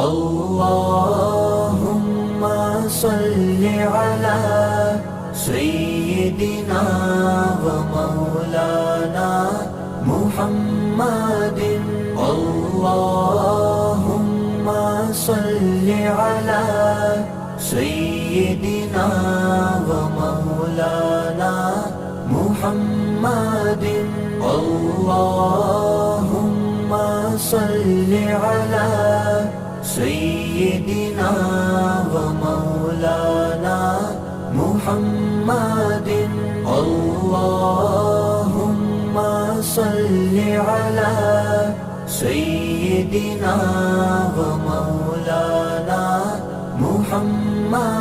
अल्लाहुम्मा सल्लि अला सय्यिदिना व मौलाना मुहम्मदिन। अल्लाहुम्मा सल्लि अला सय्यिदिना व मौलाना मुहम्मदिन। अल्लाहुम्मा सल्लि अला सय्यिदिना व मौलाना मुहम्मदिन। अल्लाहुम्मा सल्लि अला सय्यिदिना व मौलाना मुहम्मद।